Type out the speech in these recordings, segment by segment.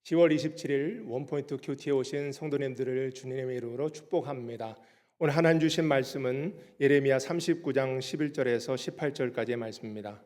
10월 27일 원포인트 큐티에 오신 성도님들을 주님의 이름으로 축복합니다. 오늘 하나님 주신 말씀은 예레미야 39장 11절에서 18절까지의 말씀입니다.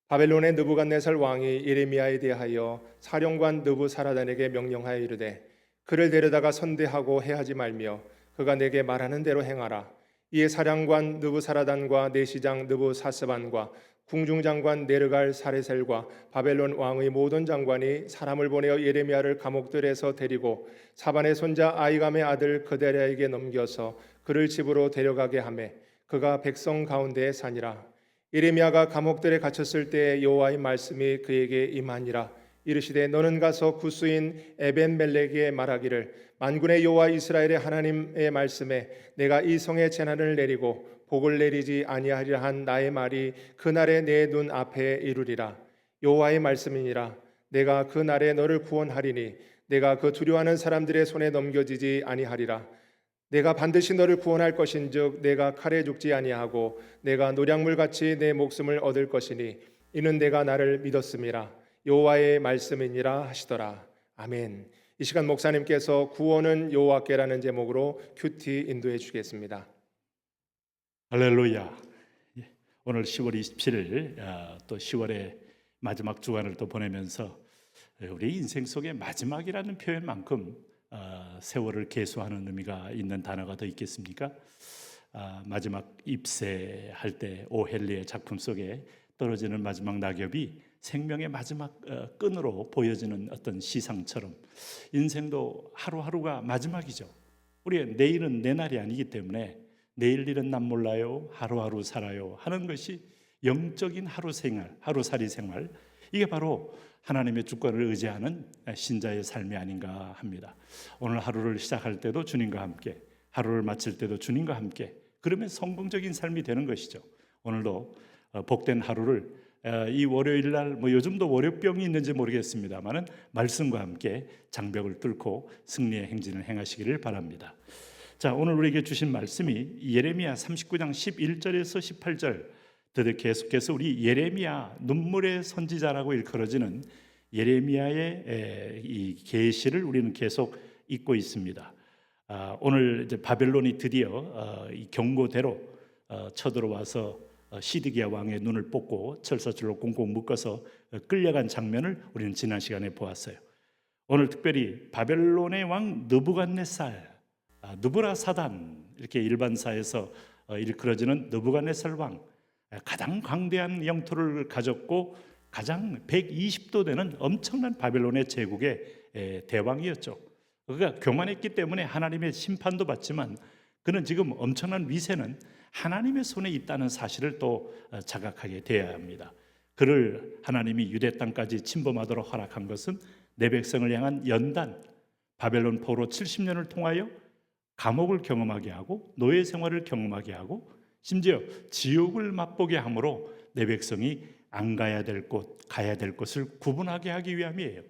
바벨론의 느부갓네살 왕이 예레미야에 대하여 사령관 느부사라단에게 명령하여 이르되 그를 데려다가 선대하고 해하지 말며 그가 내게 말하는 대로 행하라. 이에 사령관 느부사라단과 내시장 느부사스반과 궁중장관 네르갈 사레셀과 바벨론 왕의 모든 장관이 사람을 보내어 예레미야를 감옥들에서 데리고 사반의 손자 아이감의 아들 그데랴에게 넘겨서 그를 집으로 데려가게 하매 그가 백성 가운데에 사니라. 예레미야가 감옥들에 갇혔을 때 여호와의 말씀이 그에게 임하니라. 이르시되 너는 가서 구스인 에벤멜렉에게 말하기를 만군의 여호와 이스라엘의 하나님의 말씀에 내가 이 성에 재난을 내리고 복을 내리지 아니하리라 한 나의 말이 그날에 내 눈 앞에 이루리라. 여호와의 말씀이니라. 내가 그날에 너를 구원하리니 내가 그 두려워하는 사람들의 손에 넘겨지지 아니하리라. 내가 반드시 너를 구원할 것인즉 내가 칼에 죽지 아니하고 내가 노량물같이 내 목숨을 얻을 것이니 이는 내가 나를 믿었음이라. 여호와의 말씀이니라 하시더라. 아멘. 이 시간 목사님께서 구원은 여호와께라는 제목으로 큐티 인도해 주겠습니다. 할렐루야. 오늘 10월 27일 또 10월의 마지막 주간을 또 보내면서 우리 인생 속의 마지막이라는 표현만큼 세월을 계수하는 의미가 있는 단어가 더 있겠습니까? 마지막 입새할 때 오헬리의 작품 속에 떨어지는 마지막 낙엽이 생명의 마지막 끈으로 보여지는 어떤 시상처럼 인생도 하루하루가 마지막이죠. 우리의 내일은 내 날이 아니기 때문에 내일 일은 난 몰라요, 하루하루 살아요 하는 것이 영적인 하루살이 생활, 이게 바로 하나님의 주권을 의지하는 신자의 삶이 아닌가 합니다. 오늘 하루를 시작할 때도 주님과 함께, 하루를 마칠 때도 주님과 함께, 그러면 성공적인 삶이 되는 것이죠. 오늘도 복된 하루를 이 월요일 날 요즘도 월요병이 있는지 모르겠습니다만은 말씀과 함께 장벽을 뚫고 승리의 행진을 행하시기를 바랍니다. 자, 오늘 우리에게 주신 말씀이 예레미야 39장 11절에서 18절, 계속해서 우리 예레미야 눈물의 선지자라고 일컬어지는 예레미야의 이 계시를 우리는 계속 읽고 있습니다. 오늘 이제 바벨론이 드디어 이 경고대로 쳐들어와서 시드기야 왕의 눈을 뽑고 철사줄로 꽁꽁 묶어서 끌려간 장면을 우리는 지난 시간에 보았어요. 오늘 특별히 바벨론의 왕 느부갓네살, 느부라사단, 이렇게 일반사에서 일컬어지는 느부갓네살 왕, 가장 광대한 영토를 가졌고 가장 120도 되는 엄청난 바벨론의 제국의 대왕이었죠. 그가 교만했기 때문에 하나님의 심판도 받지만 그는 지금 엄청난 위세는 하나님의 손에 있다는 사실을 또 자각하게 되어야 합니다. 그를 하나님이 유대 땅까지 침범하도록 허락한 것은 내 백성을 향한 연단, 바벨론 포로 70년을 통하여 감옥을 경험하게 하고 노예 생활을 경험하게 하고 심지어 지옥을 맛보게 함으로 내 백성이 안 가야 될 곳, 가야 될 곳을 구분하게 하기 위함이에요.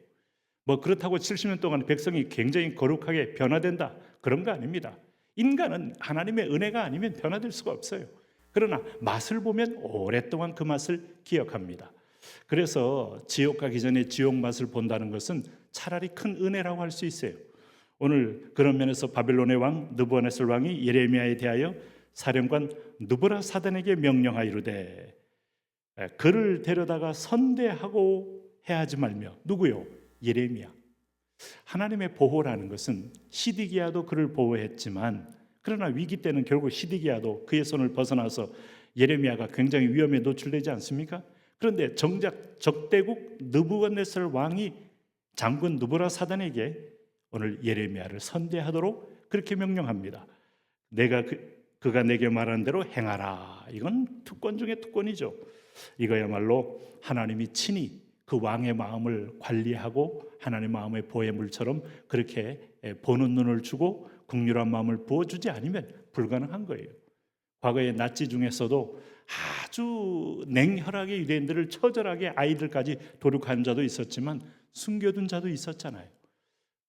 그렇다고 70년 동안 백성이 굉장히 거룩하게 변화된다, 그런 거 아닙니다. 인간은 하나님의 은혜가 아니면 변화될 수가 없어요. 그러나 맛을 보면 오랫동안 그 맛을 기억합니다. 그래서 지옥 가기 전에 지옥 맛을 본다는 것은 차라리 큰 은혜라고 할 수 있어요. 오늘 그런 면에서 바벨론의 왕 느부갓네살 왕이 예레미야에 대하여 사령관 느부라사단에게 명령하이르되 그를 데려다가 선대하고 해하지 말며. 누구요? 예레미야. 하나님의 보호라는 것은 시드기야도 그를 보호했지만 그러나 위기 때는 결국 시드기야도 그의 손을 벗어나서 예레미야가 굉장히 위험에 노출되지 않습니까? 그런데 정작 적대국 느부갓네살 왕이 장군 느부라사단에게 오늘 예레미야를 선대하도록 그렇게 명령합니다. 그가 내게 말한 대로 행하라. 이건 특권 중에 특권이죠. 이거야말로 하나님이 친히 그 왕의 마음을 관리하고 하나님의 마음의 보혜물처럼 그렇게 보는 눈을 주고 긍휼한 마음을 부어주지 않으면 불가능한 거예요. 과거의 나치 중에서도 아주 냉혈하게 유대인들을 처절하게 아이들까지 도륙한 자도 있었지만 숨겨둔 자도 있었잖아요.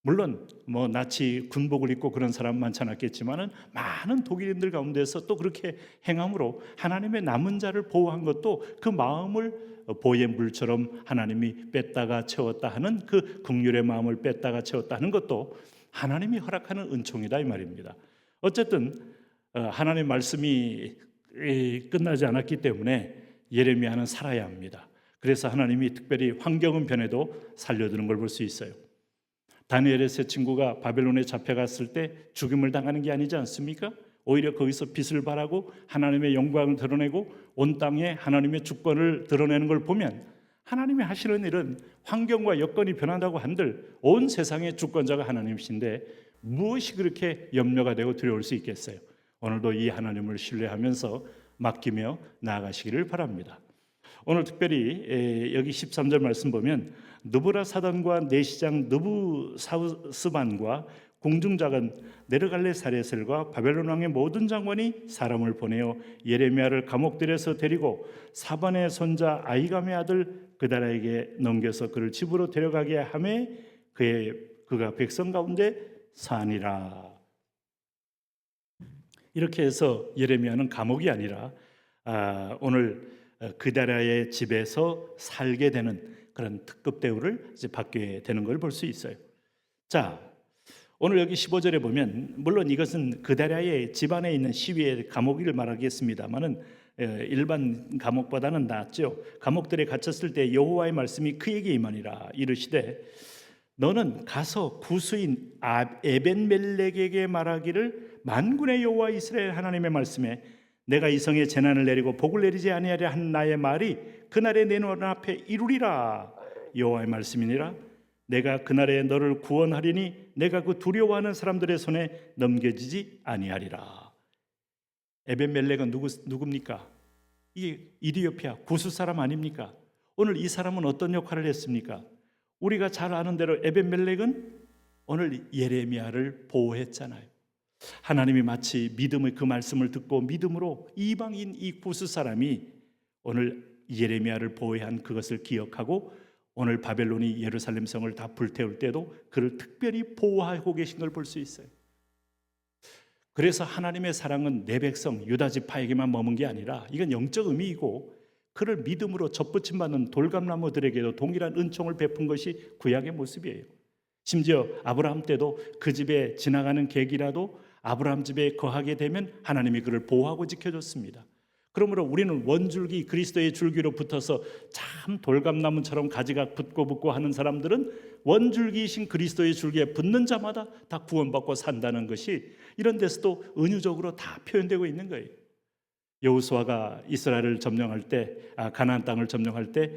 물론 나치 군복을 입고 그런 사람 많지 않았겠지만은 많은 독일인들 가운데서 또 그렇게 행함으로 하나님의 남은 자를 보호한 것도 그 마음을 보의 물처럼 하나님이 뺐다가 채웠다 하는 그 긍휼의 마음을 뺐다가 채웠다 하는 것도 하나님이 허락하는 은총이다 이 말입니다. 어쨌든 하나님의 말씀이 끝나지 않았기 때문에 예레미야는 살아야 합니다. 그래서 하나님이 특별히 환경은 변해도 살려두는 걸 볼 수 있어요. 다니엘의 세 친구가 바벨론에 잡혀갔을 때 죽임을 당하는 게 아니지 않습니까? 오히려 거기서 빛을 발하고 하나님의 영광을 드러내고 온 땅에 하나님의 주권을 드러내는 걸 보면 하나님이 하시는 일은 환경과 여건이 변한다고 한들 온 세상의 주권자가 하나님이신데 무엇이 그렇게 염려가 되고 두려울 수 있겠어요? 오늘도 이 하나님을 신뢰하면서 맡기며 나아가시기를 바랍니다. 오늘 특별히 여기 13절 말씀 보면 느부라사단과 내시장 느부사스반과 궁중작은 네르갈레사레셀과 바벨론 왕의 모든 장관이 사람을 보내어 예레미야를 감옥들에서 데리고 사반의 손자 아이감의 아들 그다라에게 넘겨서 그를 집으로 데려가게 하매 그가 백성 가운데 사니라. 이렇게 해서 예레미야는 감옥이 아니라 오늘 그다라의 집에서 살게 되는 그런 특급 대우를 이제 받게 되는 걸 볼 수 있어요. 자, 오늘 여기 15절에 보면 물론 이것은 그다라의 집안에 있는 시위의 감옥을 말하겠습니다만은 일반 감옥보다는 낫죠. 감옥들에 갇혔을 때 여호와의 말씀이 그에게 임하니라 이르시되 너는 가서 구수인 에벤멜렉에게 말하기를 만군의 여호와 이스라엘 하나님의 말씀에 내가 이 성에 재난을 내리고 복을 내리지 아니하려 한 나의 말이 그날에 내 눈앞에 이루리라 여호와의 말씀이니라. 내가 그날에 너를 구원하리니 내가 그 두려워하는 사람들의 손에 넘겨지지 아니하리라. 에벤멜렉은 누굽니까? 이게 이디오피아 구수 사람 아닙니까? 오늘 이 사람은 어떤 역할을 했습니까? 우리가 잘 아는 대로 에벤멜렉은 오늘 예레미야를 보호했잖아요. 하나님이 마치 믿음의 그 말씀을 듣고 믿음으로 이방인 이 구수 사람이 오늘 예레미야를 보호한 그것을 기억하고 오늘 바벨론이 예루살렘 성을 다 불태울 때도 그를 특별히 보호하고 계신 걸 볼 수 있어요. 그래서 하나님의 사랑은 내 백성 유다 지파에게만 머문 게 아니라 이건 영적 의미이고 그를 믿음으로 접붙임 받는 돌감나무들에게도 동일한 은총을 베푼 것이 구약의 모습이에요. 심지어 아브라함 때도 그 집에 지나가는 객이라도 아브라함 집에 거하게 되면 하나님이 그를 보호하고 지켜줬습니다. 그러므로 우리는 원줄기 그리스도의 줄기로 붙어서 참 돌감나무처럼 가지가 붙고 하는 사람들은 원줄기이신 그리스도의 줄기에 붙는 자마다 다 구원받고 산다는 것이 이런 데서도 은유적으로 다 표현되고 있는 거예요. 여호수아가 이스라엘을 점령할 때 가나안 땅을 점령할 때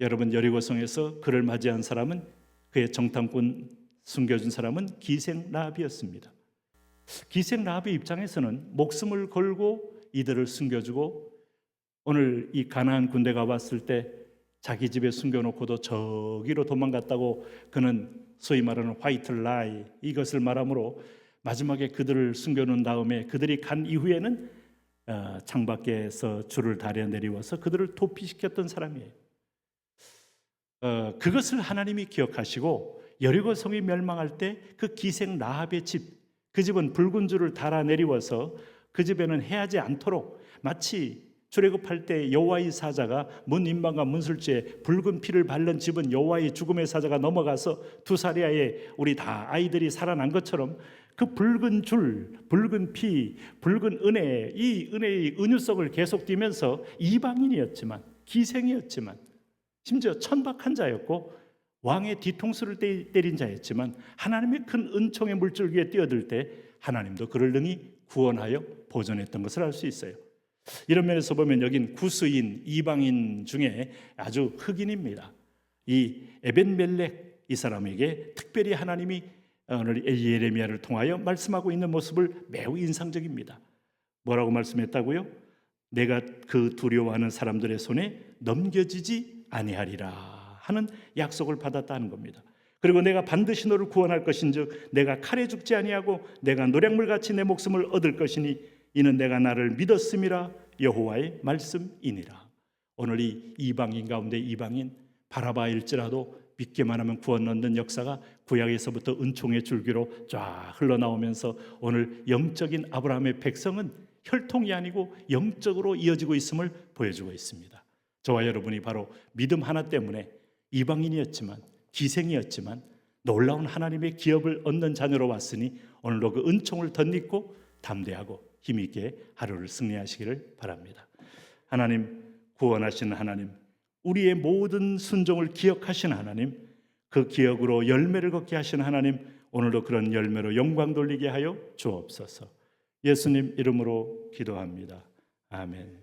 여러분 여리고성에서 그를 맞이한 사람은 그의 정탐꾼 숨겨준 사람은 기생 라합이었습니다. 기생 라합의 입장에서는 목숨을 걸고 이들을 숨겨주고 오늘 이 가나안 군대가 왔을 때 자기 집에 숨겨놓고도 저기로 도망갔다고 그는 소위 말하는 화이트 라이 이것을 말하므로 마지막에 그들을 숨겨놓은 다음에 그들이 간 이후에는 창밖에서 줄을 다려 내리워서 그들을 도피시켰던 사람이에요. 그것을 하나님이 기억하시고 여리고 성이 멸망할 때 그 기생 라합의 집, 그 집은 붉은 줄을 달아 내리워서 그 집에는 해하지 않도록 마치 출애굽할 때 여호와의 사자가 문 임방과 문술지에 붉은 피를 바른 집은 여호와의 죽음의 사자가 넘어가서 두사리아에 우리 다 아이들이 살아난 것처럼 그 붉은 줄, 붉은 피, 붉은 은혜, 이 은혜의 은유성을 계속 띠면서 이방인이었지만 기생이었지만 심지어 천박한 자였고 왕의 뒤통수를 때린 자였지만 하나님의 큰 은총의 물줄기에 뛰어들 때 하나님도 그를 능히 구원하여 보존했던 것을 알 수 있어요. 이런 면에서 보면 여긴 구스인 이방인 중에 아주 흑인입니다. 이 에벤멜렉 이 사람에게 특별히 하나님이 오늘 예레미야를 통하여 말씀하고 있는 모습을 매우 인상적입니다. 뭐라고 말씀했다고요? 내가 그 두려워하는 사람들의 손에 넘겨지지 아니하리라 하는 약속을 받았다는 겁니다. 그리고 내가 반드시 너를 구원할 것인즉 내가 칼에 죽지 아니하고 내가 노략물같이 내 목숨을 얻을 것이니 이는 내가 나를 믿었음이라 여호와의 말씀이니라. 오늘 이 이방인 가운데 이방인 바라바일지라도 믿기만 하면 구원 얻는 역사가 구약에서부터 은총의 줄기로 쫙 흘러나오면서 오늘 영적인 아브라함의 백성은 혈통이 아니고 영적으로 이어지고 있음을 보여주고 있습니다. 저와 여러분이 바로 믿음 하나 때문에 이방인이었지만 기생이었지만 놀라운 하나님의 기업을 얻는 자녀로 왔으니 오늘도 그 은총을 덧입고 담대하고 힘있게 하루를 승리하시기를 바랍니다. 하나님, 구원하시는 하나님, 우리의 모든 순종을 기억하시는 하나님, 그 기억으로 열매를 걷게 하시는 하나님, 오늘도 그런 열매로 영광 돌리게 하여 주옵소서. 예수님 이름으로 기도합니다. 아멘.